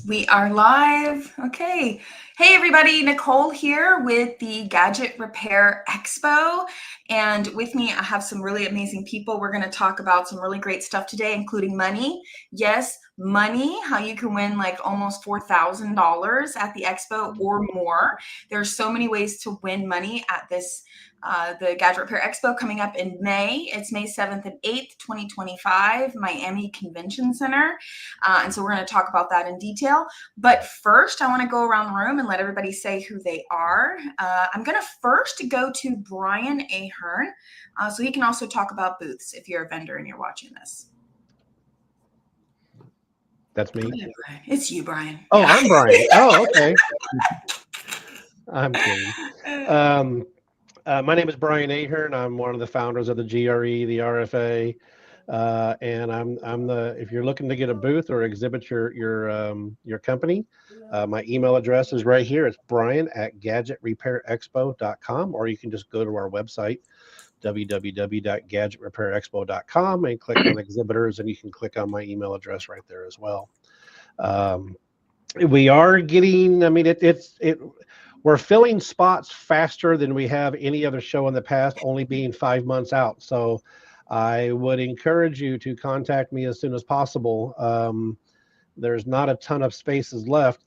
We are live. Okay. Hey, everybody. Nicole here with the Gadget Repair Expo. And with me, I have some really amazing people. We're going to talk about some really great stuff today, including money. Yes, money, how you can win like almost $4,000 at the expo or more. There's so many ways to win money at this the Gadget Repair Expo coming up in May. It's May 7th and 8th, 2025, Miami Convention Center. And so we're going to talk about that in detail. But first, I want to go around the room and let everybody say who they are. I'm going to first go to Brian Ahern, so he can also talk about booths if you're a vendor and you're watching this. That's me. It's you, Brian. Oh, yeah. I'm Brian. Oh, okay. I'm kidding. My name is Brian Ahern. I'm one of the founders of the GRE, the RFA, and I'm the. If you're looking to get a booth or exhibit your company, my email address is right here. It's brian@gadgetrepairexpo.com, or you can just go to our website, www.gadgetrepairexpo.com, and click on exhibitors, and you can click on my email address right there as well. We are getting. I mean, we're filling spots faster than we have any other show in the past, only being 5 months out. So I would encourage you to contact me as soon as possible. There's not a ton of spaces left.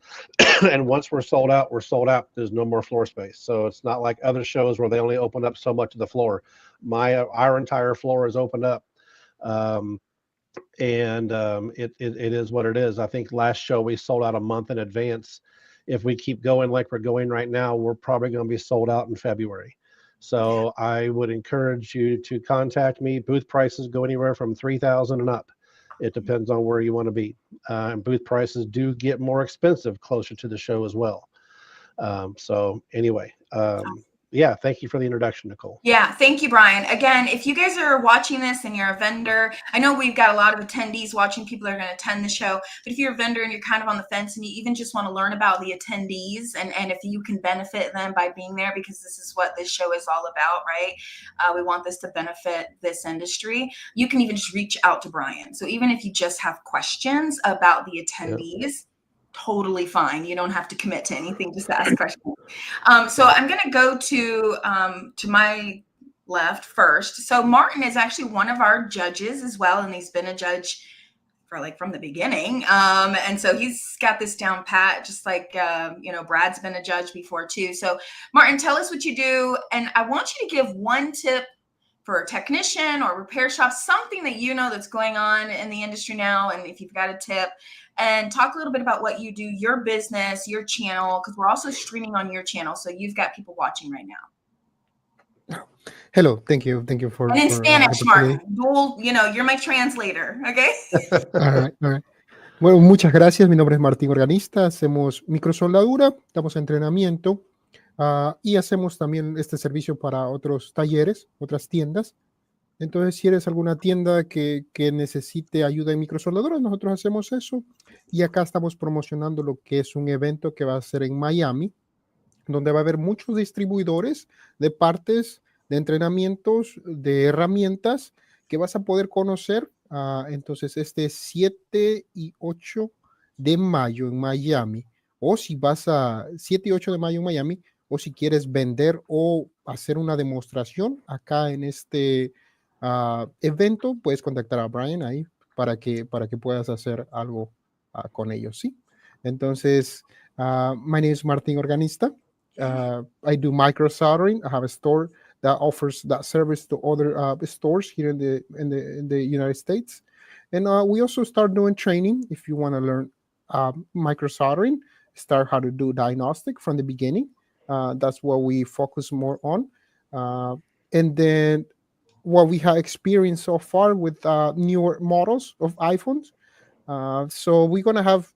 And once we're sold out, we're sold out. There's no more floor space. So it's not like other shows where they only open up so much of the floor. Our entire floor is opened up. It is what it is. I think last show we sold out a month in advance. If we keep going like we're going right now, we're probably going to be sold out in February. So I would encourage you to contact me. Booth prices go anywhere from $3,000 and up. It depends on where you want to be. And booth prices do get more expensive closer to the show as well. So anyway, yeah, thank you for the introduction, Nicole. Yeah, thank you, Brian. Again, if you guys are watching this and you're a vendor, I know we've got a lot of attendees watching, people that are going to attend the show, but if you're a vendor and you're kind of on the fence and you even just want to learn about the attendees and if you can benefit them by being there, because this is what this show is all about, right? We want this to benefit this industry. You can even just reach out to Brian. So even if you just have questions about the attendees, totally fine. You don't have to commit to anything, just ask questions. So I'm going to go to my left first. So Martin is actually one of our judges as well, and he's been a judge for from the beginning. And so he's got this down pat, just like, Brad's been a judge before too. So Martin, tell us what you do. And I want you to give one tip for a technician or repair shop, something that you know that's going on in the industry now. And if you've got a tip, and talk a little bit about what you do, your business, your channel, because we're also streaming on your channel. So you've got people watching right now. Hello, thank you for. And in Spanish, Martin, you're my translator, okay? All right. Bueno, muchas gracias. Mi nombre es Martín Organista. Hacemos microsoldadura, damos entrenamiento y hacemos también este servicio para otros talleres, otras tiendas. Entonces, si eres alguna tienda que necesite ayuda en microsoldadura, nosotros hacemos eso. Y acá estamos promocionando lo que es un evento que va a ser en Miami, donde va a haber muchos distribuidores de partes, de entrenamientos, de herramientas que vas a poder conocer. Entonces, este 7 y 8 de mayo en Miami. O si vas a 7 y 8 de mayo en Miami, o si quieres vender o hacer una demostración acá en este evento, puedes contactar a Brian ahí para que puedas hacer algo con ellos, ¿sí? Entonces, my name is Martin Organista. I do micro soldering. I have a store that offers that service to other stores here in the United States. And we also start doing training. If you want to learn micro soldering, start how to do diagnostic from the beginning. That's what we focus more on. And then what we have experienced so far with newer models of iPhones. So we're going to have,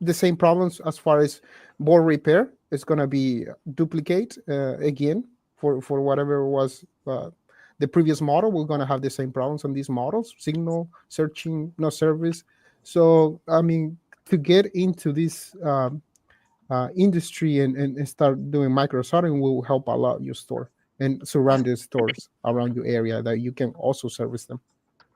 the same problems as far as board repair. It's going to be duplicate again for whatever was the previous model. We're going to have the same problems on these models, signal, searching, no service. So, to get into this industry and start doing micro soldering will help a lot your store and surrounding stores around your area that you can also service them.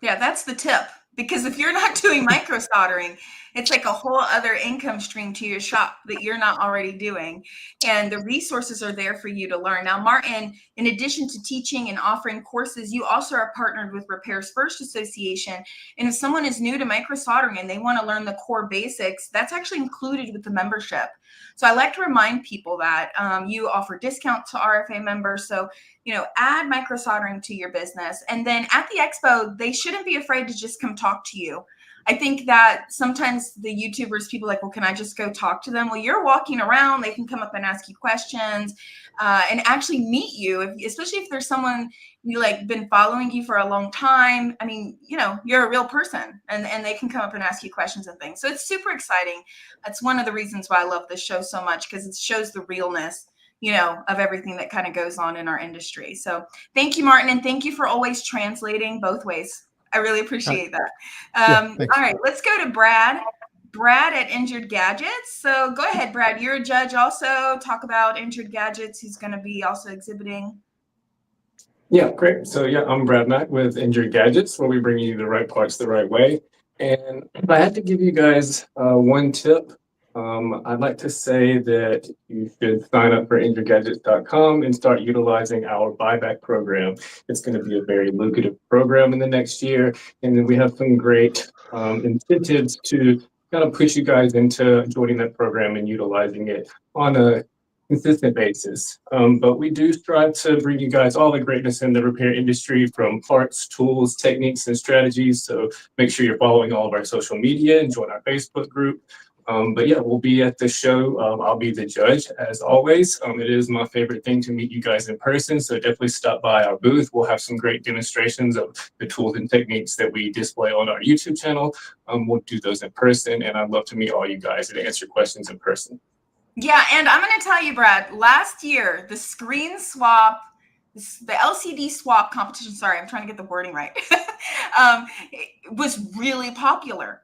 Yeah, that's the tip. Because if you're not doing micro soldering, it's like a whole other income stream to your shop that you're not already doing. And the resources are there for you to learn. Now, Martin, in addition to teaching and offering courses, you also are partnered with Repairs First Association. And if someone is new to micro soldering and they want to learn the core basics, that's actually included with the membership. So I like to remind people that you offer discounts to RFA members. So, you know, add micro soldering to your business. And then at the expo, they shouldn't be afraid to just come talk to you. I think that sometimes the YouTubers, people are like, well, can I just go talk to them? Well, you're walking around, they can come up and ask you questions and actually meet you, especially if there's someone you like been following you for a long time. I mean, you know, you're a real person and they can come up and ask you questions and things. So it's super exciting. That's one of the reasons why I love this show so much, because it shows the realness, you know, of everything that kind of goes on in our industry. So thank you, Martin. And thank you for always translating both ways. I really appreciate that. All right, let's go to Brad. Brad at Injured Gadgets. So go ahead, Brad. You're a judge also. Talk about Injured Gadgets. Who's going to be also exhibiting. Yeah, great. So yeah, I'm Brad Mack with Injured Gadgets, where we bring you the right parts the right way. And if I had to give you guys one tip, I'd like to say that you should sign up for InjuredGadgets.com and start utilizing our buyback program. It's going to be a very lucrative program in the next year. And then we have some great incentives to kind of push you guys into joining that program and utilizing it on a consistent basis. But we do strive to bring you guys all the greatness in the repair industry, from parts, tools, techniques, and strategies. So make sure you're following all of our social media and join our Facebook group. But yeah, we'll be at the show. I'll be the judge as always. It is my favorite thing to meet you guys in person. So definitely stop by our booth. We'll have some great demonstrations of the tools and techniques that we display on our YouTube channel. We'll do those in person, and I'd love to meet all you guys and answer questions in person. Yeah, and I'm going to tell you, Brad, last year, the screen swap, the LCD swap competition, sorry, I'm trying to get the wording right, it was really popular.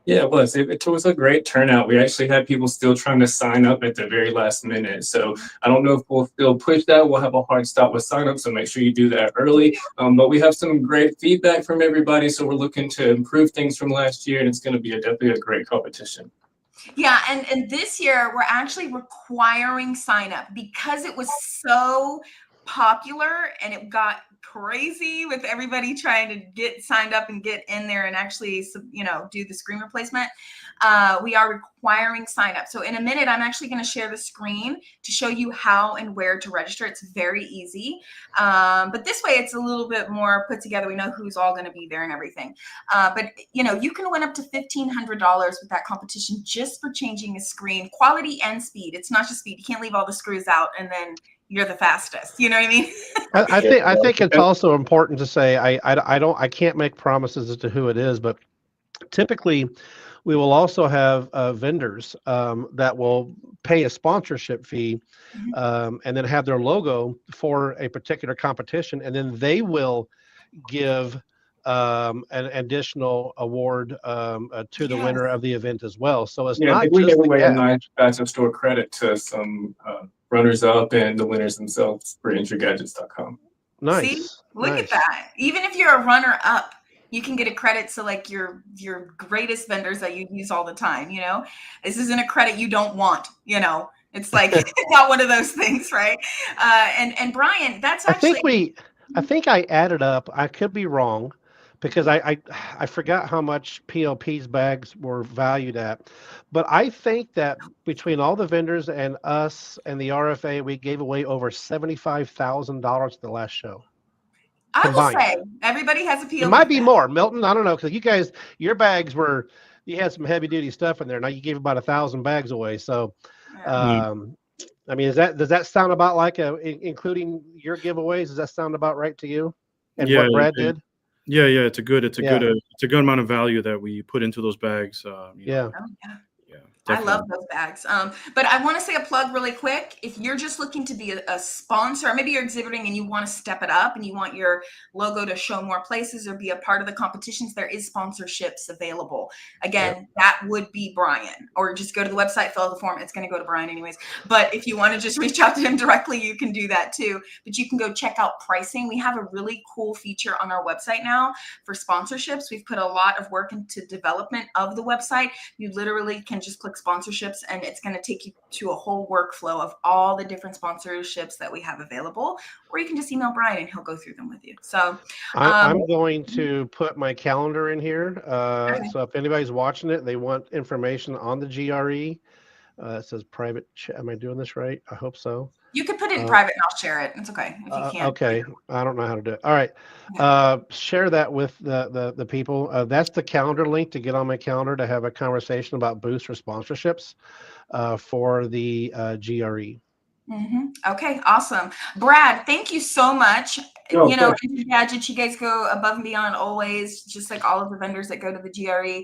Yeah, it was. It was a great turnout. We actually had people still trying to sign up at the very last minute. So I don't know if we'll still push that. We'll have a hard stop with sign up, so make sure you do that early. But we have some great feedback from everybody, so we're looking to improve things from last year, and it's going to be definitely a great competition. Yeah, and this year we're actually requiring sign up because it was so popular and it got crazy with everybody trying to get signed up and get in there and actually, you know, do the screen replacement. We are requiring sign up. So in a minute, I'm actually going to share the screen to show you how and where to register. It's very easy. But this way it's a little bit more put together. We know who's all going to be there and everything. But you know, you can win up to $1,500 with that competition just for changing a screen, quality and speed. It's not just speed. You can't leave all the screws out and then you're the fastest. You know what I mean? I think it's also important to say I can't make promises as to who it is, but typically we will also have vendors that will pay a sponsorship fee and then have their logo for a particular competition, and then they will give an additional award to the winner of the event as well. So it's not we just give away a nice Gadget Store credit to some runners up and the winners themselves for InjuredGadgets.com. Nice. See, look at that. Even if you're a runner up, you can get a credit to like your greatest vendors that you use all the time. You know, this isn't a credit you don't want. You know, it's like it's not one of those things, right? And Brian, that's actually. I think I added up. I could be wrong, because I forgot how much PLP's bags were valued at, but I think that between all the vendors and us and the RFA, we gave away over $75,000 at the last show. I combined. will say everybody has a PLP. It might be more, Milton. I don't know, because you guys, your bags were, you had some heavy duty stuff in there. Now you gave about 1,000 bags away. So, I mean, does that sound about like including your giveaways? Does that sound about right to you? And what Brad did? Yeah, it's a good amount of value that we put into those bags. Yeah. I Definitely. love those bags. But I want to say a plug really quick. If you're just looking to be a sponsor, or maybe you're exhibiting and you want to step it up and you want your logo to show more places or be a part of the competitions, there is sponsorships available. Again, that would be Brian, or just go to the website, fill out the form. It's going to go to Brian anyways. But if you want to just reach out to him directly, you can do that too. But you can go check out pricing. We have a really cool feature on our website now for sponsorships. We've put a lot of work into development of the website. You literally can just click sponsorships and it's going to take you to a whole workflow of all the different sponsorships that we have available, or you can just email Brian and he'll go through them with you. So I'm going to put my calendar in here. Okay. So if anybody's watching it, they want information on the GRE. It says private chat. Am I doing this right? I hope so. you could put it in private and I'll share it. It's okay if you can't. Okay, I don't know how to do it. All right, share that with the people. That's the calendar link to get on my calendar to have a conversation about booths or sponsorships for the GRE. Okay, awesome. Brad, thank you so much. No, You know, of course. Injured Gadgets, you guys go above and beyond always, just like all of the vendors that go to the GRE.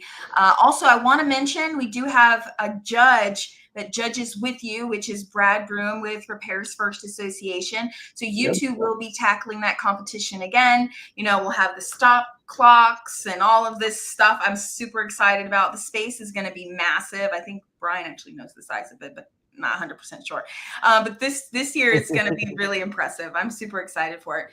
Also, I want to mention we do have a judge that judges with you, which is Brad Broome with Repairs First Association. So you two will be tackling that competition again. You know, we'll have the stop clocks and all of this stuff. I'm super excited about. The space is going to be massive. I think Brian actually knows the size of it, but not 100% sure. But this year it's going to be really impressive. I'm super excited for it.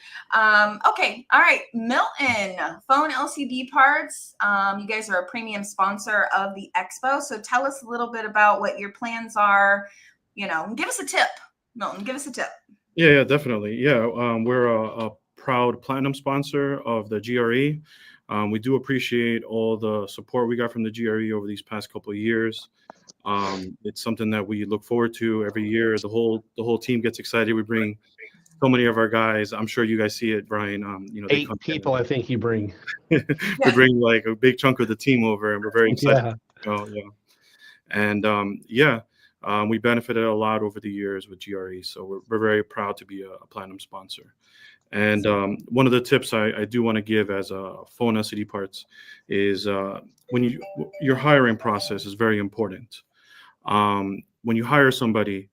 Okay. All right. Milton, PhoneLCDParts. You guys are a premium sponsor of the expo. So tell us a little bit about what your plans are. You know, give us a tip, Milton. Give us a tip. Yeah, definitely. Yeah, we're a proud platinum sponsor of the GRE. We do appreciate all the support we got from the GRE over these past couple of years. It's something that we look forward to every year. The whole team gets excited. We bring so many of our guys. I'm sure you guys see it, Brian. You know, 8 people, I think you bring. We bring like a big chunk of the team over, and we're very excited. Yeah. And we benefited a lot over the years with GRE, so we're very proud to be a platinum sponsor. And one of the tips I do want to give as a PhoneLCDParts is when your hiring process is very important. When you hire somebody,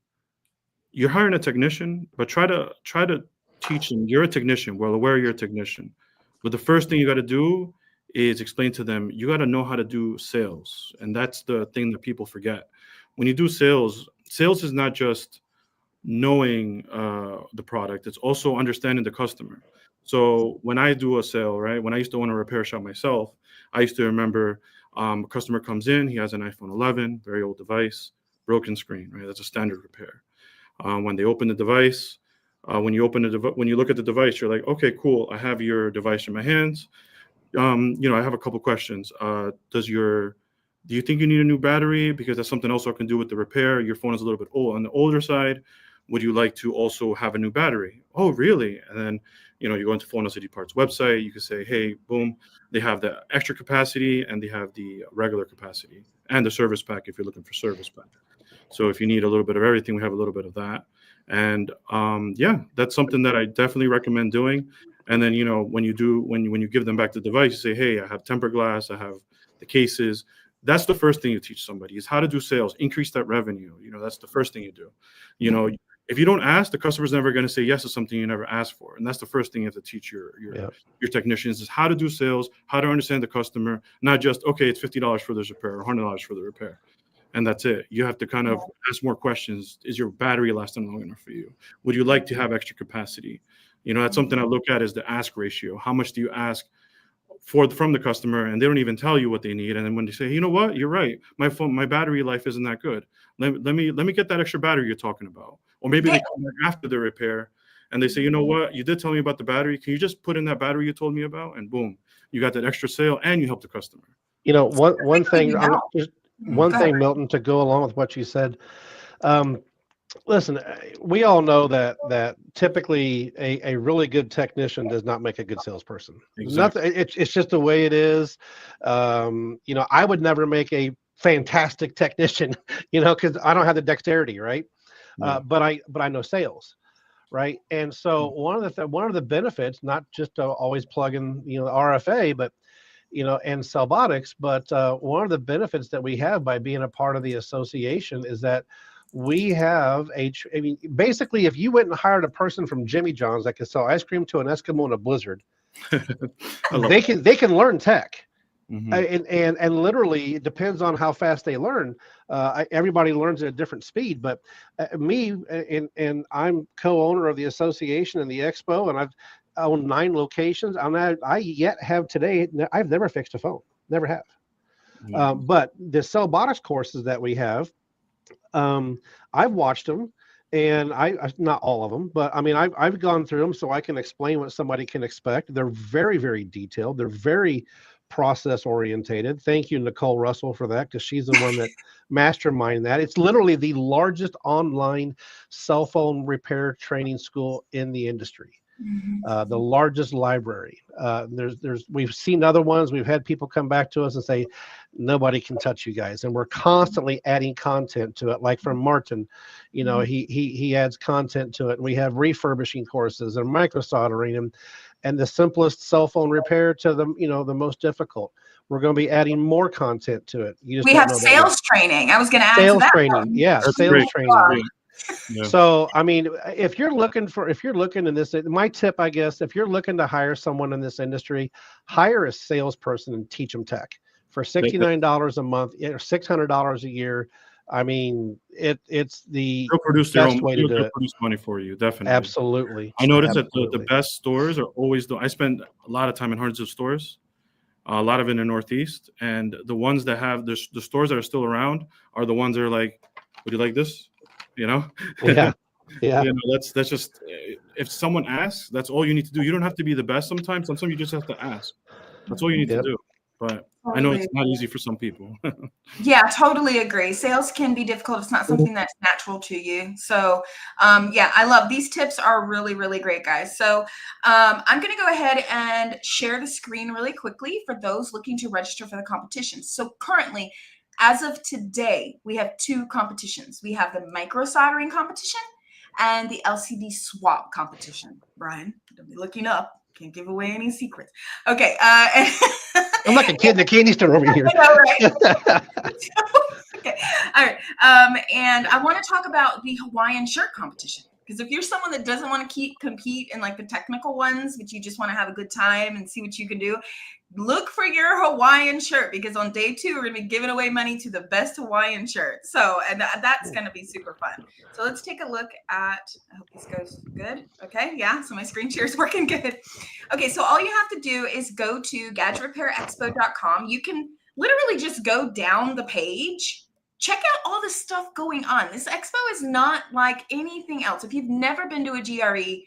you're hiring a technician, but try to teach them you're a technician. Well, aware you're a technician, but the first thing you got to do is explain to them you got to know how to do sales, and that's the thing that people forget. When you do sales is not just knowing the product, it's also understanding the customer. So when I do a sale, right, when I used to own a repair shop myself, I used to remember a customer comes in, he has an iPhone 11, very old device, broken screen, right? That's a standard repair. When they open the device, when you look at the device, you're like, okay, cool, I have your device in my hands. I have a couple questions. Do you think you need a new battery? Because that's something else I can do with the repair. Your phone is a little bit old on the older side. Would you like to also have a new battery? Oh, really? And then, you go into PhoneLCDParts website. You can say, hey, boom, they have the extra capacity and they have the regular capacity and the service pack if you're looking for service pack. So if you need a little bit of everything, we have a little bit of that. And that's something that I definitely recommend doing. And then, when you give them back the device, you say, hey, I have tempered glass, I have the cases. That's the first thing you teach somebody is how to do sales, increase that revenue. That's the first thing you do. If you don't ask, the customer's never going to say yes to something you never asked for. And that's the first thing you have to teach your technicians is how to do sales, how to understand the customer, not just, okay, it's $50 for this repair or $100 for the repair. And that's it. You have to kind of ask more questions. Is your battery lasting long enough for you? Would you like to have extra capacity? That's something I look at is the ask ratio. How much do you ask from the customer, and they don't even tell you what they need. And then when they say, you know what, you're right, my battery life isn't that good. Let me get that extra battery you're talking about. Or maybe they come back after the repair and they say, you know what, you did tell me about the battery. Can you just put in that battery you told me about? And boom, you got that extra sale and you help the customer. One thing, Milton, to go along with what you said. Listen, we all know that typically a really good technician does not make a good salesperson. Exactly. It's just the way it is. I would never make a fantastic technician, because I don't have the dexterity, right? But I know sales, right? And so one of the benefits, not just to always plug in, the RFA, but and Cellbotics. But one of the benefits that we have by being a part of the association is that we have I mean, basically, if you went and hired a person from Jimmy John's that could sell ice cream to an Eskimo in a blizzard, they can learn tech. And literally, it depends on how fast they learn. Everybody learns at a different speed. But me, and I'm co-owner of the association and the expo, and I've owned 9 locations. I yet have today. I've never fixed a phone. Never have. But the Cellbotics courses that we have, I've watched them, and I not all of them, but I mean I've gone through them so I can explain what somebody can expect. They're very, very detailed. They're very process orientated. Thank you, Nicole Russell, for that, because she's the one that masterminded that. It's literally the largest online cell phone repair training school in the industry. The largest library. We've seen other ones. We've had people come back to us and say, nobody can touch you guys. And we're constantly adding content to it. Like from Martin, he adds content to it. And we have refurbishing courses and micro soldering and the simplest cell phone repair to the most difficult. We're going to be adding more content to it. We have sales training. I was going to add sales to that training. one. Yeah, That's sales great. training. Yeah. So, I mean, if you're looking in this, my tip, I guess, if you're looking to hire someone in this industry, hire a salesperson and teach them tech for $69 a month or $600 a year. I mean, it's the best way to do it. Produce money for you, definitely. Absolutely. I noticed that the best stores are always I spend a lot of time in hundreds of stores, a lot of it in the Northeast, and the ones that have the stores that are still around are the ones that are like, would you like this? Yeah. That's just, if someone asks, that's all you need to do. You don't have to be the best sometimes you just have to ask. That's all you need to do. But I know it's not easy for some people. Yeah, totally agree. Sales can be difficult. It's not something that's natural to you. So I love these tips are really, really great, guys. So I'm going to go ahead and share the screen really quickly for those looking to register for the competition. So currently, as of today, we have 2 competitions. We have the micro soldering competition and the LCD swap competition. Brian, don't be looking up. Can't give away any secrets. Okay. I'm like a kid in a candy store over here. I know, right? Okay. All right. And I want to talk about the Hawaiian shirt competition. Because if you're someone that doesn't want to compete in like the technical ones, but you just want to have a good time and see what you can do, look for your Hawaiian shirt, because on day 2, we're going to be giving away money to the best Hawaiian shirt. So, and that's going to be super fun. So let's take a look at, I hope this goes good. Okay. Yeah. So my screen share is working good. Okay. So all you have to do is go to GadgetRepairExpo.com. You can literally just go down the page. Check out all the stuff going on. This expo is not like anything else. If you've never been to a GRE,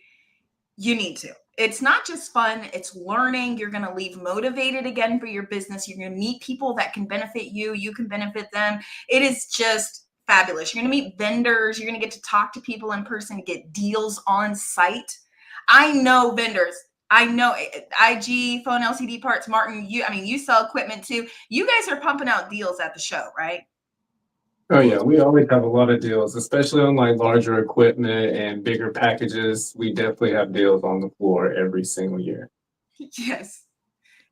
you need to. It's not just fun, it's learning. You're going to leave motivated again for your business. You're going to meet people that can benefit you. You can benefit them. It is just fabulous. You're going to meet vendors. You're going to get to talk to people in person, get deals on site. I know vendors. I know IG, PhoneLCDParts, Martin, you sell equipment too. You guys are pumping out deals at the show, right? Oh yeah, we always have a lot of deals, especially on like larger equipment and bigger packages. We definitely have deals on the floor every single year. Yes.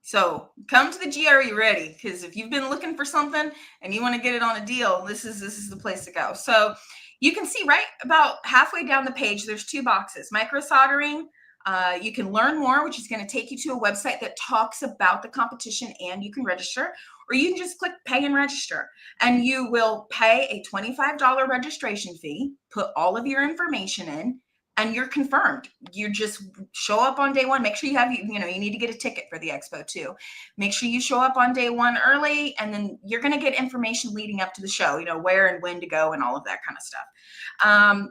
So come to the GRE ready, because if you've been looking for something and you want to get it on a deal, this is the place to go. So you can see right about halfway down the page, there's 2 boxes, micro soldering. You can learn more, which is going to take you to a website that talks about the competition, and you can register, or you can just click pay and register, and you will pay a $25 registration fee, put all of your information in, and you're confirmed. You just show up on day 1. Make sure you have, you need to get a ticket for the expo too. Make sure you show up on day 1 early, and then you're going to get information leading up to the show, where and when to go and all of that kind of stuff.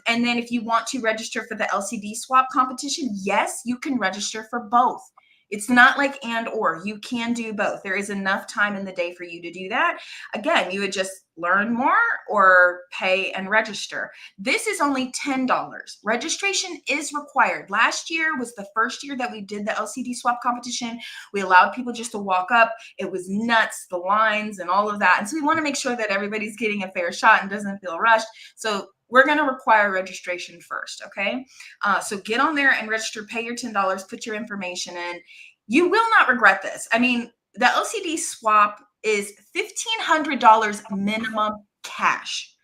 And then if you want to register for the LCD swap competition, yes, you can register for both. It's not like and or. You can do both. There is enough time in the day for you to do that. Again, you would just learn more or pay and register. This is only $10. Registration is required. Last year was the first year that we did the LCD swap competition. We allowed people just to walk up. It was nuts, the lines and all of that. And so we want to make sure that everybody's getting a fair shot and doesn't feel rushed. So we're going to require registration first, okay? So get on there and register, pay your $10, put your information in. You will not regret this. I mean, the LCD swap is $1,500 minimum cash.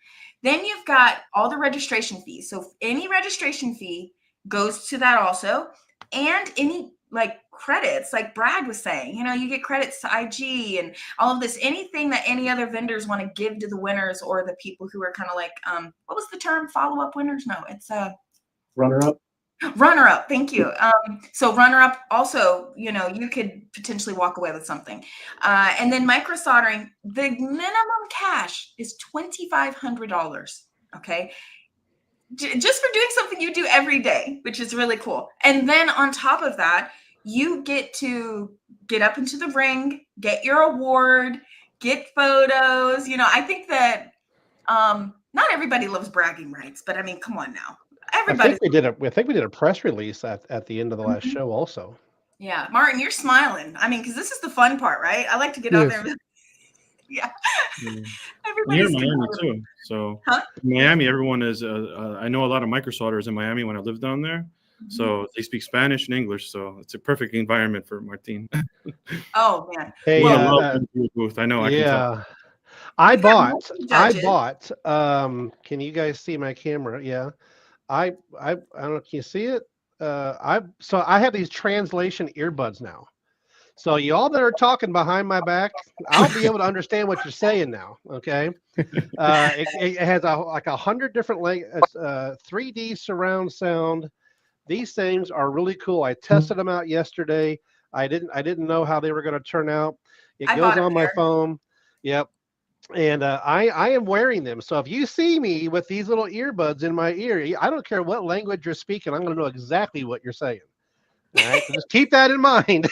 Then you've got all the registration fees. So any registration fee goes to that also, and any like credits, like Brad was saying, you get credits to IG and all of this, anything that any other vendors want to give to the winners or the people who are kind of like, what was the term? Follow-up winners? No, it's Runner-up. Runner-up. Thank you. So runner-up also, you could potentially walk away with something. And then micro soldering, the minimum cash is $2,500. Okay. Just for doing something you do every day, which is really cool. And then on top of that, you get to get up into the ring, get your award, get photos. I think that not everybody loves bragging rights, but I mean, come on now. Everybody. I think we did a press release at the end of the last show also. Yeah, Martin, you're smiling. I mean, because this is the fun part, right? I like to get out there. Yeah. You're in Miami too. So in Miami, everyone is, I know a lot of micro solderers in Miami when I lived down there. Mm-hmm. So they speak Spanish and English. So it's a perfect environment for Martin. Oh, man. Hey, booth. I know. Yeah. I bought, can you guys see my camera? Yeah. I don't know. Can you see it? So I have these translation earbuds now. So y'all that are talking behind my back, I'll be able to understand what you're saying now. Okay. It has like 100 different 3D surround sound. These things are really cool. I tested them out yesterday. I didn't know how they were going to turn out. It goes on my phone. Yep. And I am wearing them. So if you see me with these little earbuds in my ear, I don't care what language you're speaking. I'm going to know exactly what you're saying. All right, so just keep that in mind.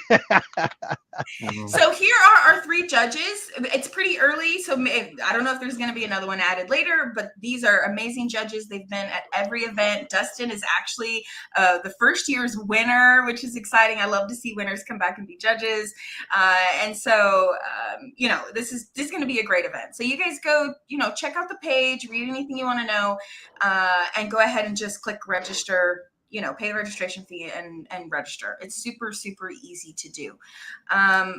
So here are our 3 judges. It's pretty early, so I don't know if there's going to be another one added later, but these are amazing judges. They've been at every event. Dustin is actually the first year's winner, which is exciting. I love to see winners come back and be judges. And so, this is going to be a great event. So you guys go, check out the page, read anything you want to know, and go ahead and just click register. Pay the registration fee and register. It's super, super easy to do.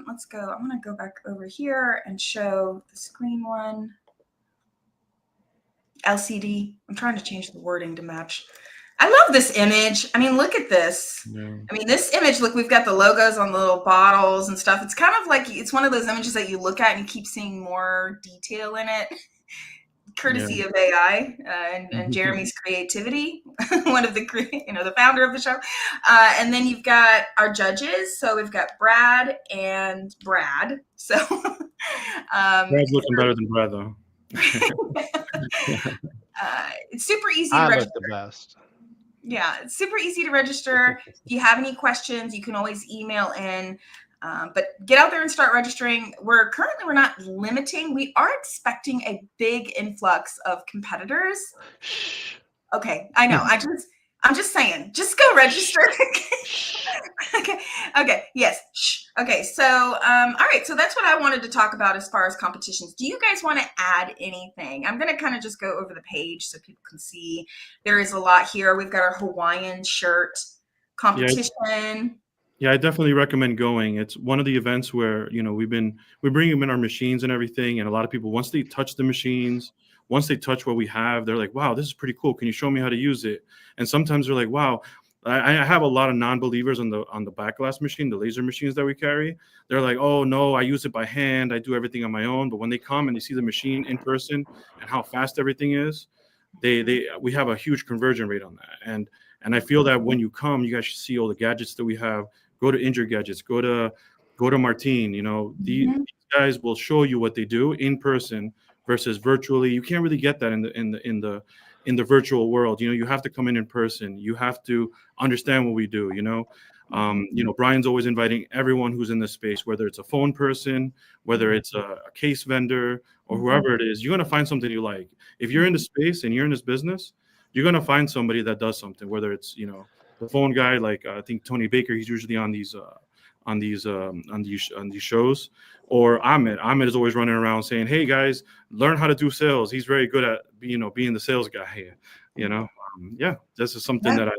Let's go. I'm going to go back over here and show the screen one. LCD. I'm trying to change the wording to match. I love this image. I mean, look at this. Yeah. I mean, this image, look, we've got the logos on the little bottles and stuff. It's kind of like, it's one of those images that you look at and you keep seeing more detail in it. Courtesy of AI and Jeremy's creativity, one of the the founder of the show. And then you've got our judges. So we've got Brad and Brad. So Brad's looking better than Brad, though. It's super easy to register. The best. Yeah, it's super easy to register. If you have any questions, you can always email in. But get out there and start registering. We're not limiting. We are expecting a big influx of competitors. Okay, I know. I'm just saying. Just go register. Okay. Yes. Okay. So, all right. So that's what I wanted to talk about as far as competitions. Do you guys want to add anything? I'm going to kind of just go over the page so people can see. There is a lot here. We've got our Hawaiian shirt competition. Yeah, I definitely recommend going. It's one of the events where, we bring them in our machines and everything. And a lot of people, once they touch the machines, once they touch what we have, they're like, wow, this is pretty cool. Can you show me how to use it? And sometimes they're like, wow, I have a lot of non-believers on the back glass machine, the laser machines that we carry. They're like, oh no, I use it by hand. I do everything on my own. But when they come and they see the machine in person and how fast everything is, we have a huge conversion rate on that. And I feel that when you come, you guys should see all the gadgets that we have. Go to Injured Gadgets, go to Martin. These guys will show you what they do in person versus virtually. You can't really get that in the virtual world. You have to come in person. You have to understand what we do. Brian's always inviting everyone who's in this space, whether it's a phone person, whether it's a case vendor, or whoever it is. You're gonna find something you like. If you're in the space and you're in this business, you're gonna find somebody that does something. Whether it's the phone guy, like I think Tony Baker, he's usually on these shows, or Ahmed is always running around saying, hey guys, learn how to do sales. He's very good at being the sales guy here. This is something that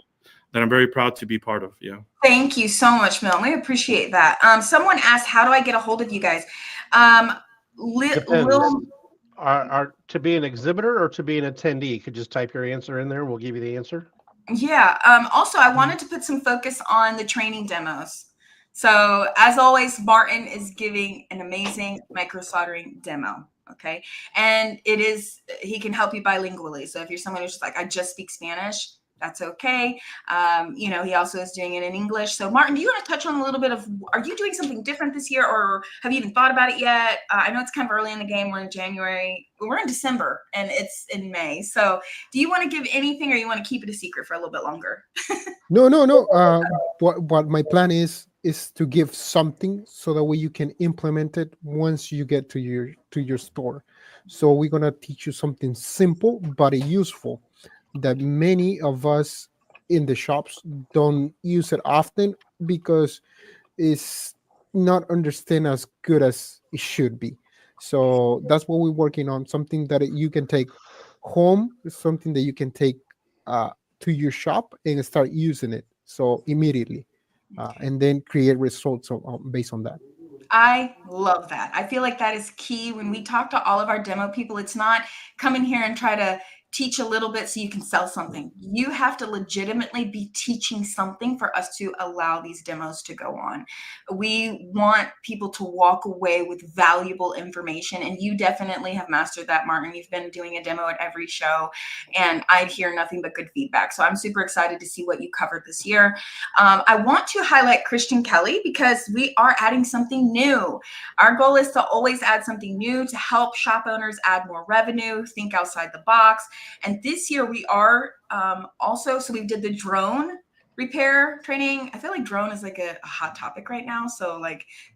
that I'm very proud to be part of. Yeah. Thank you so much, Milton. We appreciate that. Someone asked, how do I get a hold of you guys? Depends. To be an exhibitor or to be an attendee? You could just type your answer in there. We'll give you the answer. Yeah. Also, I wanted to put some focus on the training demos. So as always, Martin is giving an amazing micro soldering demo. Okay. And he can help you bilingually. So if you're someone who's just like, I just speak Spanish, that's okay. He also is doing it in English. So Martin, do you want to touch on a little bit of, are you doing something different this year, or have you even thought about it yet? I know it's kind of early in the game. We're in January, we're in December, and it's in May. So do you want to give anything, or you want to keep it a secret for a little bit longer? No. What my plan is to give something so that way you can implement it once you get to your store. So we're gonna teach you something simple but useful that many of us in the shops don't use it often because it's not understand as good as it should be. So that's what we're working on, something that you can take home, something that you can take to your shop and start using it so immediately, and then create results based on that. I love that. I feel like that is key when we talk to all of our demo people. It's not come in here and try to teach a little bit so you can sell something. You have to legitimately be teaching something for us to allow these demos to go on. We want people to walk away with valuable information, and you definitely have mastered that, Martin. You've been doing a demo at every show, and I hear nothing but good feedback. So I'm super excited to see what you covered this year. I want to highlight Christian Kelly because we are adding something new. Our goal is to always add something new to help shop owners add more revenue, think outside the box. And this year we are so we did the drone repair training. I feel like drone is like a hot topic right now. So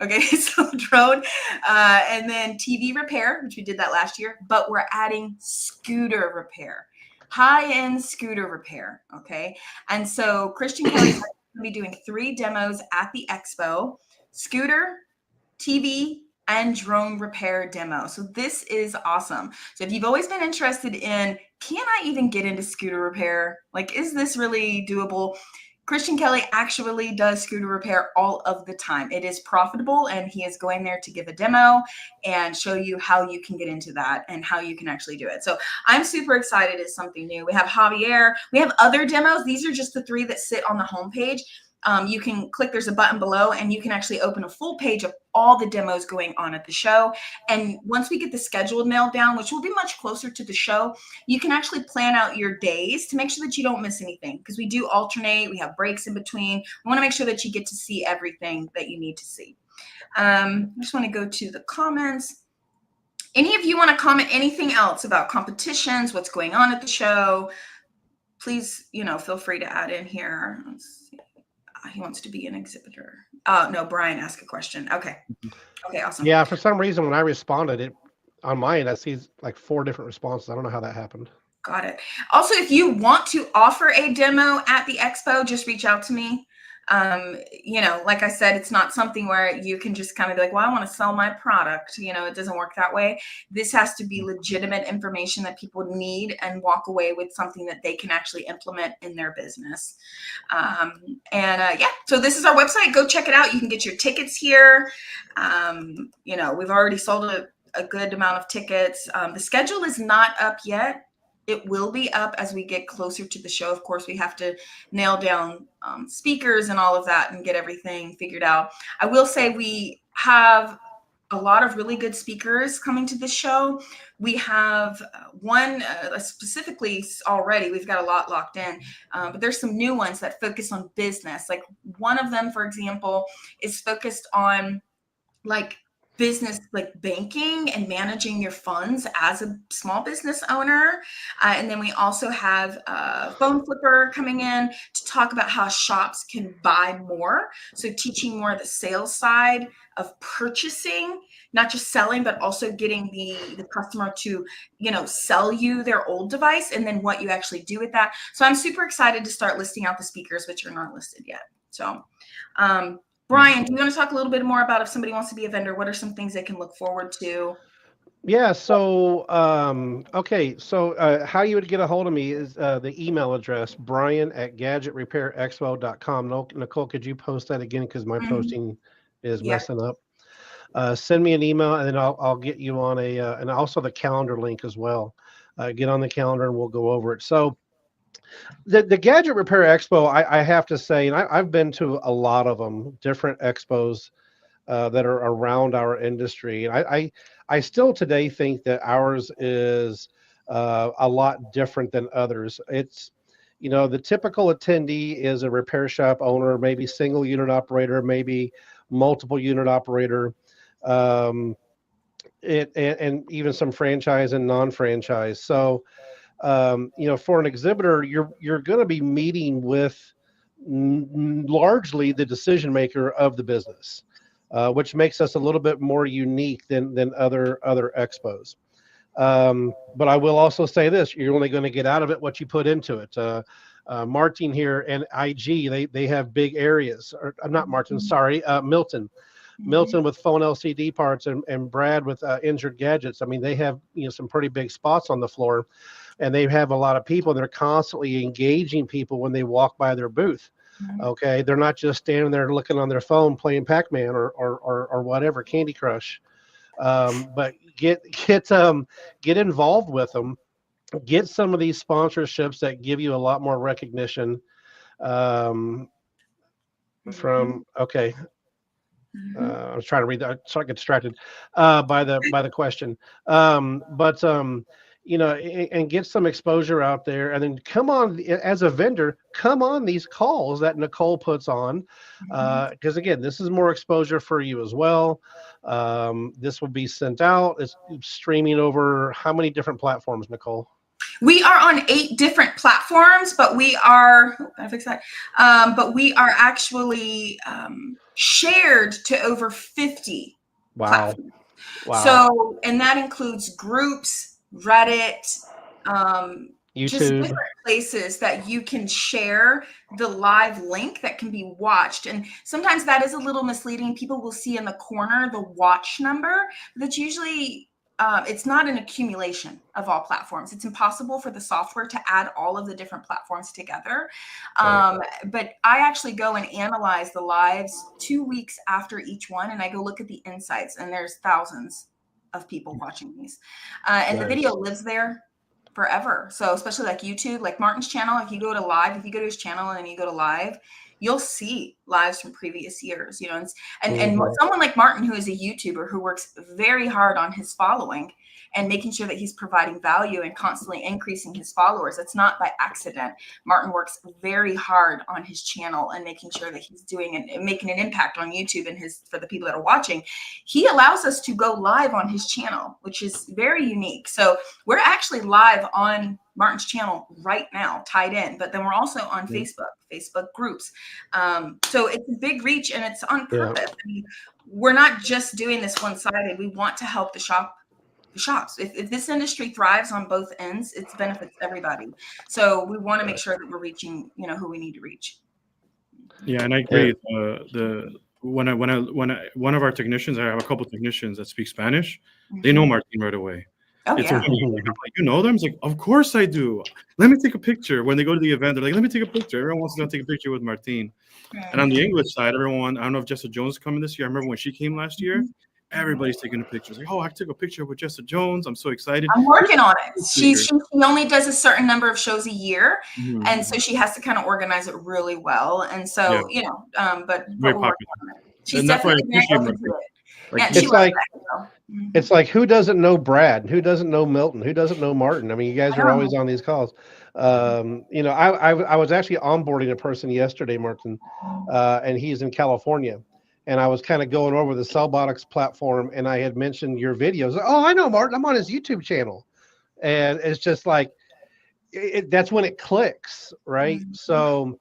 so drone, and then TV repair, which we did that last year, but we're adding scooter repair, high-end scooter repair. Okay. And so Christian Kelly's going to be doing 3 demos at the expo: scooter, TV, and drone repair demo. So this is awesome. So if you've always been interested in, can I even get into scooter repair? Like, is this really doable? Christian Kelly actually does scooter repair all of the time. It is profitable, and he is going there to give a demo and show you how you can get into that and how you can actually do it. So I'm super excited. It's something new. We have Javier. We have other demos. These are just the 3 that sit on the homepage. You can click, there's a button below, and you can actually open a full page of all the demos going on at the show. And once we get the schedule nailed down, which will be much closer to the show, you can actually plan out your days to make sure that you don't miss anything, because we do alternate. We have breaks in between. We want to make sure that you get to see everything that you need to see. I just want to go to the comments. Any of you want to comment anything else about competitions, what's going on at the show? Please, feel free to add in here. Let's see. He wants to be an exhibitor. No, Brian asked a question. Okay, awesome. Yeah, for some reason when I responded, on mine I see like 4 different responses. I don't know how that happened. Got it. Also, if you want to offer a demo at the expo, just reach out to me. Like I said, it's not something where you can just kind of be like, well, I want to sell my product. It doesn't work that way. This has to be legitimate information that people need and walk away with something that they can actually implement in their business. So this is our website. Go check it out. You can get your tickets here. We've already sold a good amount of tickets. The schedule is not up yet. It will be up as we get closer to the show. Of course, we have to nail down speakers and all of that and get everything figured out. I will say we have a lot of really good speakers coming to this show. We have one specifically already. We've got a lot locked in, but there's some new ones that focus on business. Like one of them, for example, is focused on business, like banking and managing your funds as a small business owner. And then we also have Phone Flipper coming in to talk about how shops can buy more. So teaching more of the sales side of purchasing, not just selling, but also getting the customer to, sell you their old device, and then what you actually do with that. So I'm super excited to start listing out the speakers, which are not listed yet. So, Brian, do you want to talk a little bit more about if somebody wants to be a vendor, what are some things they can look forward to? Yeah, so okay, so how you would get a hold of me is the email address, brian@gadgetrepairexpo.com. Nicole, could you post that again? Because my Mhm. posting is Yeah. messing up. Send me an email and then I'll get you on a and also the calendar link as well. Get on the calendar and we'll go over it. So the Gadget Repair Expo, I have to say, and I've been to a lot of them, different expos that are around our industry. And I still today think that ours is a lot different than others. It's, the typical attendee is a repair shop owner, maybe single unit operator, maybe multiple unit operator, um, and even some franchise and non-franchise. So, for an exhibitor, you're going to be meeting with largely the decision maker of the business, which makes us a little bit more unique than other expos. But I will also say this: you're only going to get out of it what you put into it. Martin here and IG, they have big areas. Or not Martin, sorry, Milton. Mhm. Milton with PhoneLCDParts and Brad with Injured Gadgets. I mean, they have some pretty big spots on the floor, and they have a lot of people. They're constantly engaging people when they walk by their booth. Mhm. Okay, they're not just standing there looking on their phone playing Pac-Man or whatever, Candy Crush. But get involved with them. Get some of these sponsorships that give you a lot more recognition. Um, Mhm. from okay, Mhm. I was trying to read that, so I get distracted by the question. But and get some exposure out there, and then come on as a vendor. Come on these calls that Nicole puts on, Mhm. because again, this is more exposure for you as well. This will be sent out. It's streaming over how many different platforms, Nicole? We are on 8 different platforms, but we are, I fix that. But we are actually shared to over 50 Wow, platforms. wow. So, and that includes groups, Reddit, just YouTube. different places that you can share the live link that can be watched. And sometimes that is a little misleading. People will see in the corner the watch number. That's usually it's not an accumulation of all platforms. It's impossible for the software to add all of the different platforms together. Right. But I actually go and analyze the lives 2 weeks after each one, and I go look at the insights, and there's thousands of people watching these. And the video Nice. lives there forever. So especially like YouTube, like Martin's channel, if you go to his channel and you go to live, you'll see lives from previous years, and Mhm. someone like Martin, who is a YouTuber who works very hard on his following and making sure that he's providing value and constantly increasing his followers. It's not by accident. Martin works very hard on his channel and making sure that he's doing and making an impact on YouTube and for the people that are watching. He allows us to go live on his channel, which is very unique. So we're actually live on Martin's channel right now, tied in, but then we're also on Mhm. Facebook groups. So it's a big reach, and it's on Yeah. purpose. I mean, we're not just doing this one-sided. We want to help the shops. If this industry thrives on both ends, it benefits everybody. So we want to make Right. sure that we're reaching, who we need to reach. Yeah, and I Yeah. agree. The one of our technicians, I have a couple technicians that speak Spanish. They know Mhm. Martin right away. Oh It's so yeah. funny. I'm like, you know them? It's like, of course I do. Let me take a picture. When they go to the event, they're like, let me take a picture. Everyone wants to take a picture with Martin. And on the English side, everyone, I don't know if Jessa Jones is coming this year. I remember when she came last year, everybody's taking a picture. It's like, oh, I took a picture with Jessa Jones. I'm so excited. I'm working on it. She Speakers. only does a certain number of shows a year, Mhm. and so she has to kind of organize it really well. And Yeah, so, but very we're working popular. on it. She's And that's why I definitely very appreciate open to Martin. it. Like Yeah, she It's he, loves like that. it's like who doesn't know Brad? Who doesn't know Milton? Who doesn't know Martin? I mean, you guys I are know. always on these calls. I was actually onboarding a person yesterday, Martin, and he's in California. And I was kind of going over the Cellbotics platform, and I had mentioned your videos. Oh, I know Martin. I'm on his YouTube channel, and it's just like that's when it clicks, right? Mhm. So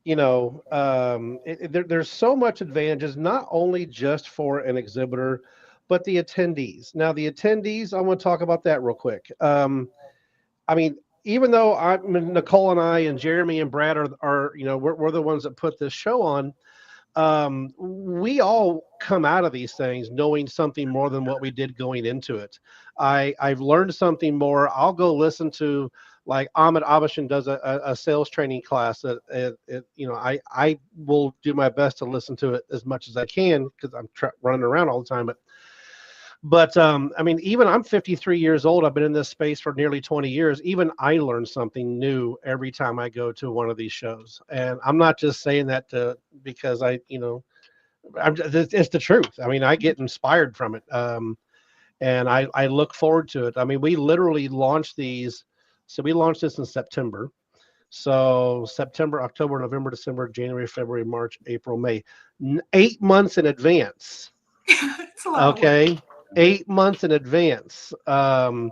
there's so much advantages, not only just for an exhibitor, but the attendees. Now, the attendees, I want to talk about that real quick. I mean, even though Nicole and I and Jeremy and Brad are we're the ones that put this show on. we all come out of these things knowing something more than what we did going into it. I've learned something more. I'll go listen to, like, Ahmed Abusharbain does a sales training class that I will do my best to listen to it as much as I can, because I'm running around all the time. But I mean, even I'm 53 years old. I've been in this space for nearly 20 years. Even I learn something new every time I go to one of these shows. And I'm not just saying that because it's the truth. I mean, I get inspired from it. And I look forward to it. I mean, we literally launched these. So we launched this in September. So September, October, November, December, January, February, March, April, May, 8 months in advance. It's a lot of work. Okay. 8 months in advance. And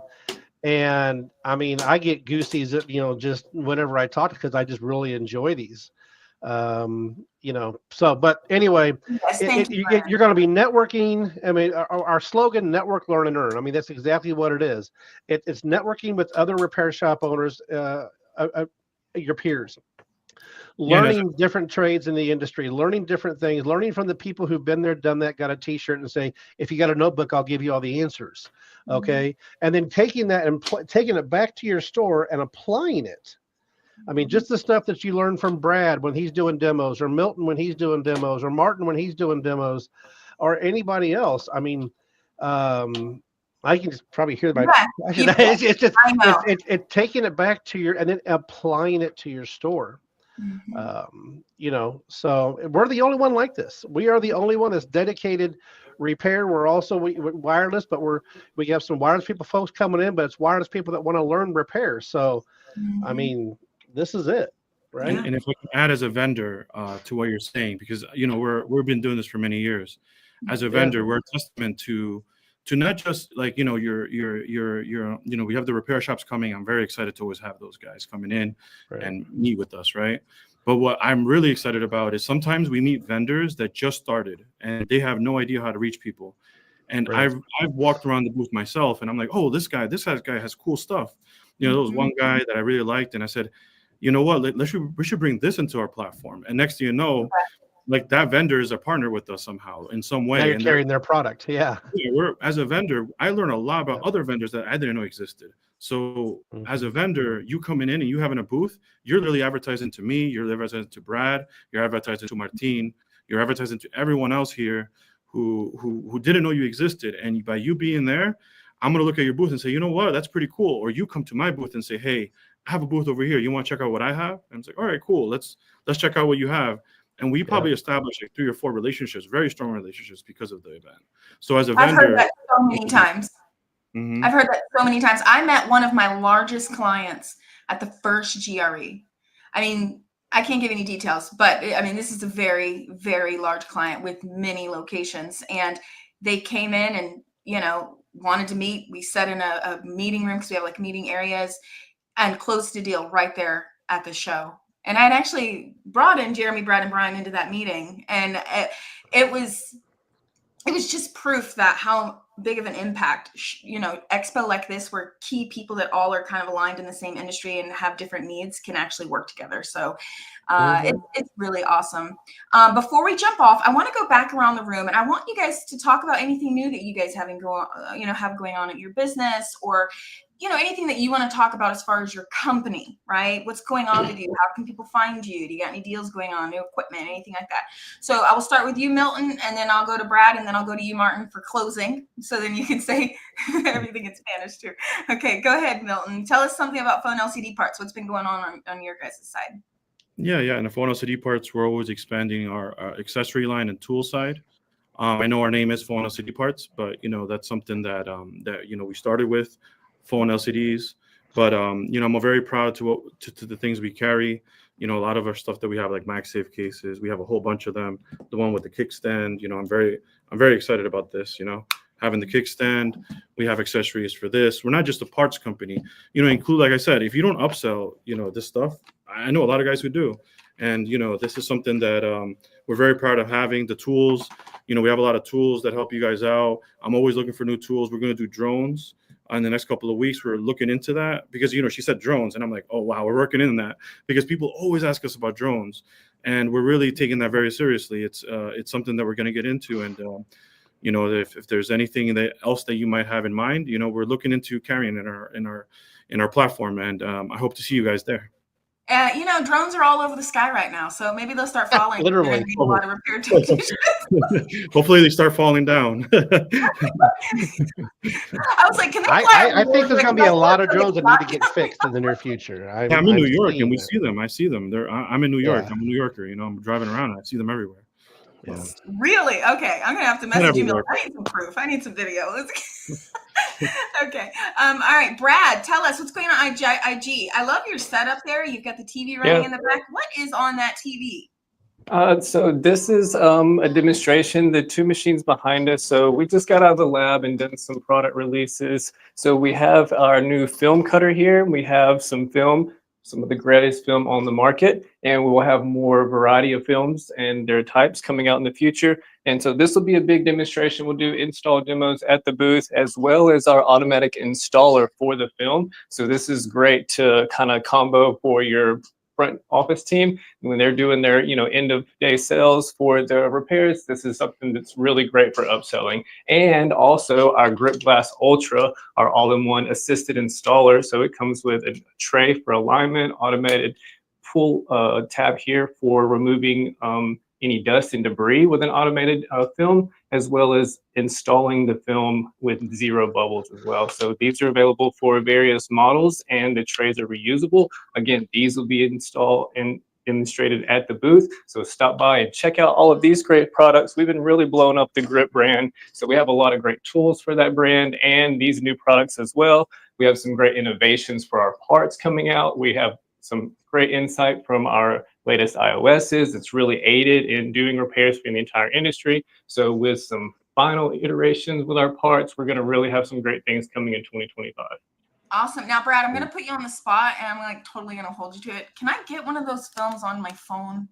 I mean, I get goosies, just whenever I talk, because I just really enjoy these. But anyway, Yes, you're going to be networking. I mean, our slogan, network, learn, and earn. I mean, that's exactly what it is. It's networking with other repair shop owners, your peers, learning different trades in the industry, learning different things, learning from the people who've been there, done that, got a t-shirt and say, if you got a notebook, I'll give you all the answers. Okay. And then taking that and taking it back to your store and applying it. I mean, just the stuff that you learn from Brad when he's doing demos, or Milton when he's doing demos, or Martin when he's doing demos, or anybody else. I mean, I can just probably hear my. Yeah, it's just it's taking it back to your, and then applying it to your store. So we're the only one like this. We are the only one that's dedicated repair. We're also wireless, but we have some wireless folks coming in, but it's wireless people that want to learn repair. So, I mean, this is it, right? And if I can add as a vendor to what you're saying, because we've been doing this for many years. As a vendor, we're a testament to not just like we have the repair shops coming. I'm very excited to always have those guys coming in and meet with us, right? But what I'm really excited about is sometimes we meet vendors that just started and they have no idea how to reach people. And I've walked around the booth myself, and I'm like, oh, this guy has cool stuff. There was one guy that I really liked, and I said, you know what, we should bring this into our platform. And next thing you know, like, that vendor is a partner with us somehow in some way. Now you're carrying their product. Yeah. As a vendor, I learn a lot about other vendors that I didn't know existed. So as a vendor, you coming in and you having a booth, you're literally advertising to me, you're advertising to Brad, you're advertising to Martin, you're advertising to everyone else here who didn't know you existed. And by you being there, I'm going to look at your booth and say, you know what, that's pretty cool. Or you come to my booth and say, hey, I have a booth over here. You want to check out what I have? And it's like, all right, cool. Let's check out what you have. And we probably established like 3 or 4 relationships, very strong relationships, because of the event. So as a vendor, I've heard that so many times. I've heard that so many times. I met one of my largest clients at the first GRE. I mean, I can't give any details, but I mean, this is a very, very large client with many locations. And they came in and, wanted to meet. We sat in a meeting room because we have like meeting areas, and closed a deal right there at the show. And I had actually brought in Jeremy, Brad, and Brian into that meeting. And it was just proof that how big of an impact, expo like this, where key people that all are kind of aligned in the same industry and have different needs can actually work together. So it's really awesome. Before we jump off, I want to go back around the room, and I want you guys to talk about anything new that you guys have going on at your business, or anything that you want to talk about as far as your company, right? What's going on with you? How can people find you? Do you got any deals going on, new equipment, anything like that? So I will start with you, Milton, and then I'll go to Brad, and then I'll go to you, Martin, for closing. So then you can say everything in Spanish too. Okay, go ahead, Milton. Tell us something about PhoneLCDParts. What's been going on your guys' side? Yeah. And the PhoneLCDParts, we're always expanding our accessory line and tool side. I know our name is PhoneLCDParts, but that's something that we started with. Phone LCDs, but I'm very proud to the things we carry. A lot of our stuff that we have, like MagSafe cases, we have a whole bunch of them. The one with the kickstand, I'm very excited about this. Having the kickstand, we have accessories for this. We're not just a parts company. Include, like I said, if you don't upsell, this stuff, I know a lot of guys who do, and this is something that we're very proud of having. The tools, we have a lot of tools that help you guys out. I'm always looking for new tools. We're going to do drones. In the next couple of weeks, we're looking into that because, she said drones, and I'm like, oh, wow, we're working in that because people always ask us about drones. and we're really taking that very seriously. It's something that we're going to get into, and you know, if there's anything else that you might have in mind, you know, we're looking into carrying in our platform, and I hope to see you guys there. You know, drones are all over the sky right now, so maybe they'll start falling. Literally. There's gonna be a lot of repair technicians. Hopefully they start falling down. I was like, can they fly I over think there's like going to be a lot of like drones that need to get fixed in the near future. I'm in New York, and we seeing see them. I see them. I'm in New York. Yeah. I'm a New Yorker. You know, I'm driving around. I see them everywhere. Yeah. Really? Okay, I'm gonna have to message you. everywhere. I need some proof. I need some video. Okay. All right, Brad, tell us what's going on IG. I love your setup there. You've got the TV running in the back. What is on that TV? So this is a demonstration, the two machines behind us. So we just got out of the lab and done some product releases. So we have our new film cutter here. We have some of the greatest film on the market, and we will have more variety of films and their types coming out in the future. And so this will be a big demonstration. We'll do install demos at the booth, as well as our automatic installer for the film. So this is great to kind of combo for your front office team when they're doing their, you know, end of day sales for the repairs. This is something that's really great for upselling. And also our Grip Glass Ultra, our all-in-one assisted installer. So it comes with a tray for alignment, automated pull tab here for removing any dust and debris with an automated film, as well as installing the film with zero bubbles as well. So these are available for various models, and the trays are reusable. Again, these will be installed and demonstrated at the booth. So stop by and check out all of these great products. We've been really blowing up the Grip brand. So we have a lot of great tools for that brand and these new products as well. We have some great innovations for our parts coming out. We have some great insight from our latest iOSs. It's really aided in doing repairs for the entire industry. So with some final iterations with our parts, we're going to really have some great things coming in 2025. Awesome. Now, Brad, I'm going to put you on the spot, and I'm like totally going to hold you to it. Can I get one of those films on my phone?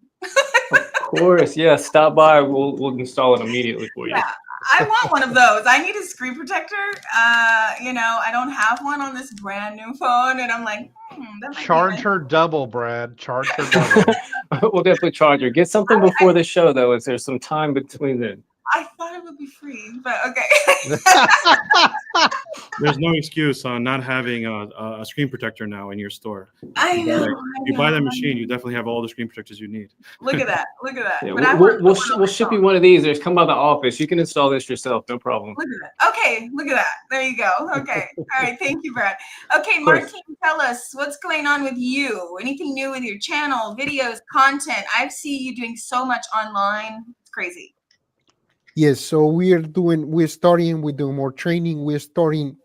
Of course, yeah. Stop by. We'll install it immediately for you. Yeah, I want one of those. I need a screen protector. You know, I don't have one on this brand new phone, and I'm like, that might Charge be her double, Brad. Charge her double. We'll definitely charge her. Get something before the show, though, as there's some time between then. I thought it would be free, but okay. There's no excuse on not having a screen protector now in your store. I know. If you buy that machine, you definitely have all the screen protectors you need. Look at that. Look at that. Yeah, But we'll ship you one of these. There's come by the office. You can install this yourself. No problem. Look at that. Okay, look at that. There you go. Okay. All right. Thank you, Brad. Okay, Martin, tell us what's going on with you. Anything new with your channel, videos, content? I see you doing so much online. It's crazy. Yes, so we're doing more training. We're starting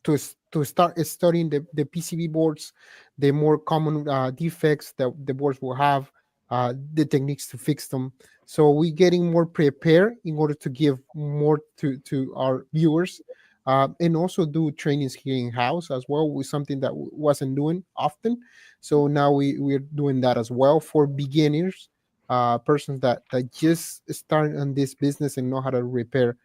to start studying the PCB boards, the more common defects that the boards will have, the techniques to fix them. So we're getting more prepared in order to give more to our viewers, and also do trainings here in house as well, with something that wasn't doing often. So now we're doing that as well for beginners. Persons that just start on this business and know how to repair,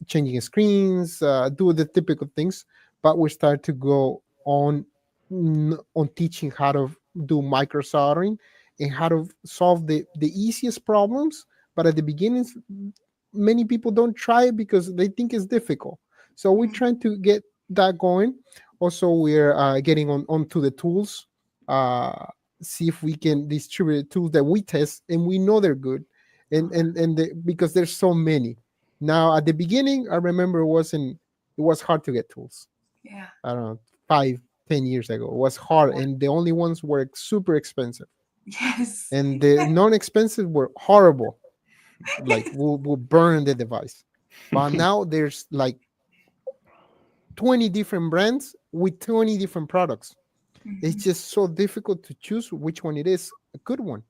changing screens, do the typical things. But we start to go on teaching how to do micro soldering and how to solve the easiest problems. But at the beginning, many people don't try it because they think it's difficult. So we're trying to get that going. Also, we're getting onto the tools. See if we can distribute tools that we test and we know they're good, because there's so many now. At the beginning, I remember it was hard to get tools. Yeah, I don't know, 5-10 years ago, it was hard, and the only ones were super expensive. Yes, and the non-expensive were horrible, like will burn the device. But now there's like 20 different brands with 20 different products. It's just so difficult to choose which one it is a good one.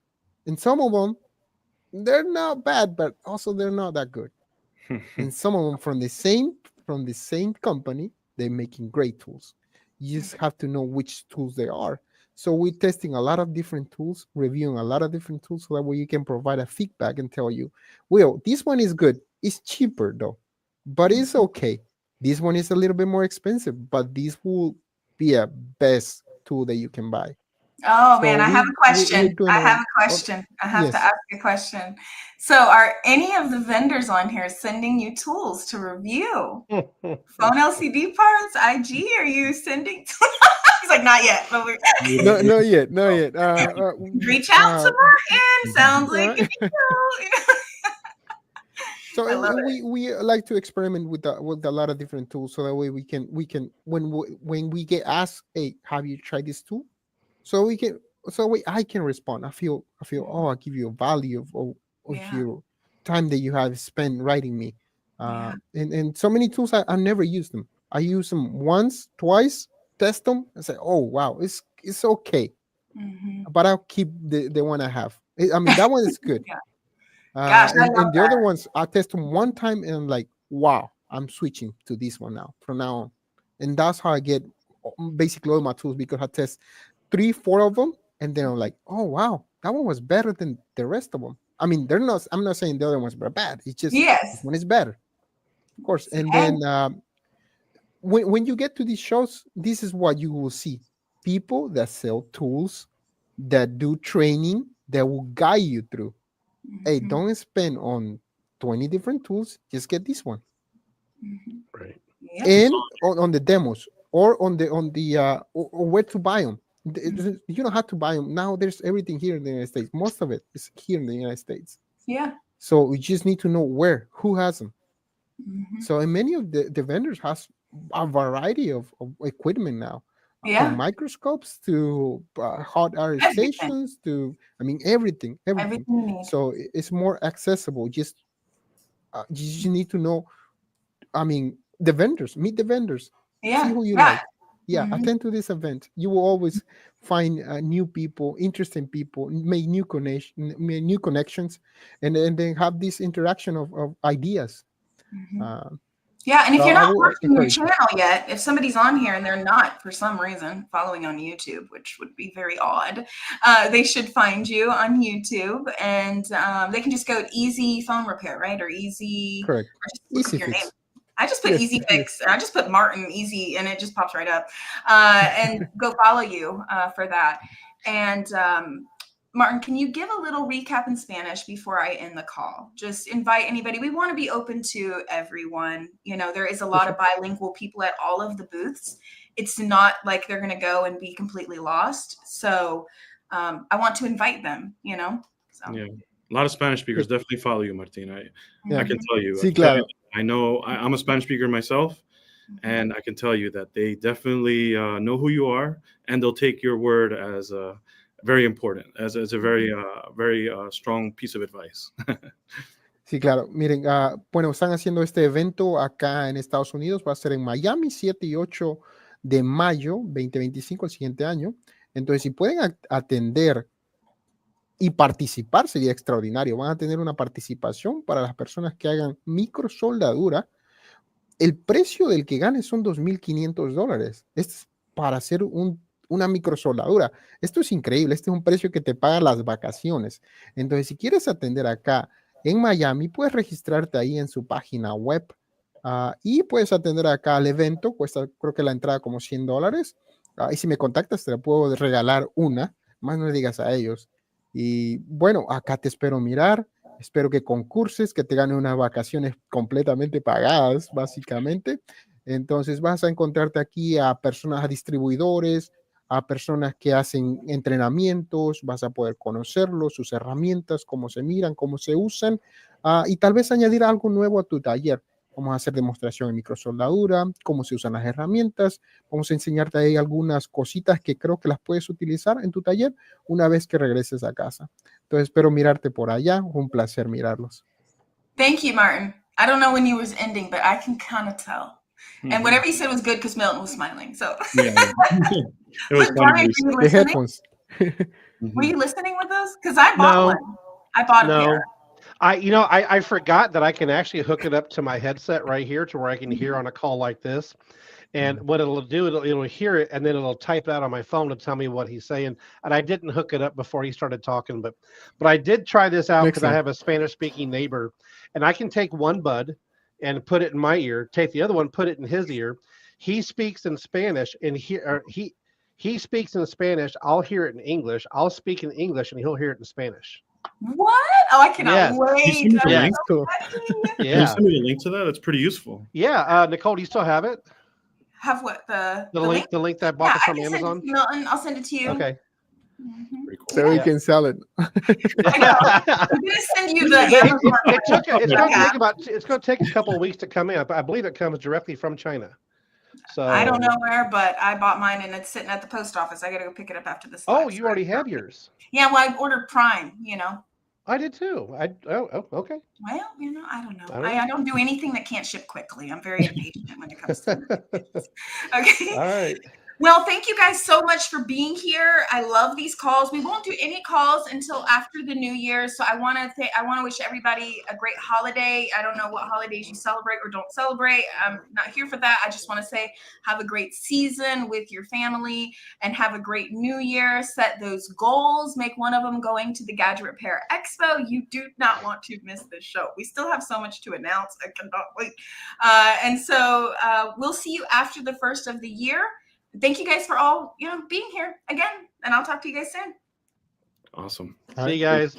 And some of them, they're not bad, but also they're not that good. And some of them from the same company, they're making great tools. You just have to know which tools they are. So we're testing a lot of different tools, reviewing a lot of different tools, so that way you can provide a feedback and tell you, well, this one is good. It's cheaper though, but it's okay. This one is a little bit more expensive, but this will be a best tool that you can buy. Oh So man, I have a we're question. doing I have a a question. I have to yes. ask a question. So, are any of the vendors on here sending you tools to review? Phone LCD parts, IG, are you sending? He's like, not yet, but we're No, not yet, not yet. reach out to Martin. Sounds like uh, I love So it. we like to experiment with a lot of different tools, so that way we can when we get asked, hey, have you tried this tool? So we can I can respond. Oh, I give you a value of Yeah, your time that you have spent writing me. yeah, And so many tools I never use them. I use them once, twice, test them, and say, oh wow, it's okay, hmm but I'll keep the one I have. I mean, that one is good. yeah. Gosh, I love And the other that. ones, I test them one time and I'm like, wow, I'm switching to this one now from now on. And that's how I get basically all my tools, because I test 3, 4 of them, and then I'm like, oh wow, that one was better than the rest of them. I mean, they're not. I'm not saying the other ones were bad. It's just this Yes. one is better, of course. And Hey. then when you get to these shows, this is what you will see: people that sell tools, that do training, that will guide you through. Hey, Mhm, don't spend on 20 different tools. Just get this one. mhm. Right. Yep. And on the demos, or or where to buy them. You don't have to buy them now. There's everything here in the United States. Most of it is here in the United States. Yeah. So we just need to know who has them. Mhm. So, and many of the vendors has a variety of equipment now, from Yeah. microscopes to hot air Everything. stations to, I mean, everything. Everything you need. So it's more accessible. You just need to know. I mean, the vendors, meet the vendors, see Yeah. who you Yeah. like. Yeah, Mhm. attend to this event. You will always find new people, interesting people, make new connections, and then have this interaction of ideas. Mhm. Uh, Yeah, and if so you're I not will watching your encourage you. channel yet, if somebody's on here and they're not for some reason following on YouTube, which would be very odd, they should find you on YouTube, and they can just go Easy Phone Repair, right? Or Easy, Correct. or just look Easy up your name. fix. I just put Yes. Easy Yes. Fix, or I just put Martin Easy, and it just pops right up. And go follow you for that. And Martin, can you give a little recap in Spanish before I end the call? Just invite anybody. We want to be open to everyone. You know, there is a For lot of sure. bilingual people at all of the booths. It's not like they're going to go and be completely lost. So I want to invite them, you know? So, Yeah, a lot of Spanish speakers Yes. definitely follow you, Martin. I Yeah. can tell you. Sí, claro. I know I'm a Spanish speaker myself, mhm. and I can tell you that they definitely know who you are, and they'll take your word as very important, as a very strong piece of advice. Sí, claro. Miren, bueno, están haciendo este evento acá en Estados Unidos. Va a ser en Miami, 7 y 8 de mayo 2025, el siguiente año. Entonces, si pueden atender y participar, sería extraordinario. Van a tener una participación para las personas que hagan microsoldadura. El precio del que gane son $2,500. Este es para hacer una microsoldadura. Esto es increíble. Este es un precio que te paga las vacaciones. Entonces, si quieres atender acá en Miami, puedes registrarte ahí en su página web, y puedes atender acá al evento. Cuesta, creo que la entrada como $100. Y si me contactas, te la puedo regalar una. Más no le digas a ellos. Y bueno, acá te espero mirar. Espero que concurses, que te ganen unas vacaciones completamente pagadas, básicamente. Entonces vas a encontrarte aquí a personas, a distribuidores, a personas que hacen entrenamientos, vas a poder conocerlos, sus herramientas, cómo se miran, cómo se usan, y tal vez añadir algo nuevo a tu taller. Vamos a hacer demostración en microsoldadura, cómo se usan las herramientas. Vamos a enseñarte ahí algunas cositas que creo que las puedes utilizar en tu taller una vez que regreses a casa. Entonces espero mirarte por allá. Un placer mirarlos. Thank you, Martin. I don't know when you was ending, but I can kind of tell. And whatever you said was good because Milton was smiling. So, Yeah, it was but funny. Brian, were you The listening? headphones. Were you listening with those? Because I bought No, one. I bought a pair. no. I forgot that I can actually hook it up to my headset right here to where I can hear on a call like this. And what it'll do, it'll hear it, and then it'll type out on my phone to tell me what he's saying. And I didn't hook it up before he started talking, but I did try this out because I Excellent. have a Spanish-speaking neighbor, and I can take one bud and put it in my ear, take the other one, put it in his ear. He speaks in Spanish, and He speaks in Spanish. I'll hear it in English. I'll speak in English, and he'll hear it in Spanish. What? Oh, I cannot Yes. Can you wait. send me the Yeah. link? Cool. Can you Yeah, send me the link to that? That's pretty useful. yeah. Nicole, do you still have it? Have what the Link that I bought Yeah, this I from can send it Amazon. to you, Milton. I'll send it to you. Okay. Mhm. Pretty cool. So we Yeah. can sell it. I know. I'm gonna send you the It Amazon. it's Yeah. going to take a couple of weeks to come in. I believe it comes directly from China. So I don't know where, but I bought mine and it's sitting at the post office. I got to go pick it up after this. Oh, live, you so- already have yours. Yeah, well, I ordered Prime. I did too. Okay. Well, I don't know. I don't know. I don't do anything that can't ship quickly. I'm very impatient when it comes to it. Okay. All right. Well, thank you guys so much for being here. I love these calls. We won't do any calls until after the new year. So I want to wish everybody a great holiday. I don't know what holidays you celebrate or don't celebrate. I'm not here for that. I just want to say have a great season with your family and have a great new year. Set those goals. Make one of them going to the Gadget Repair Expo. You do not want to miss this show. We still have so much to announce. I cannot wait. And so we'll see you after the first of the year. Thank you guys for all, being here again, and I'll talk to you guys soon. Awesome. See you guys.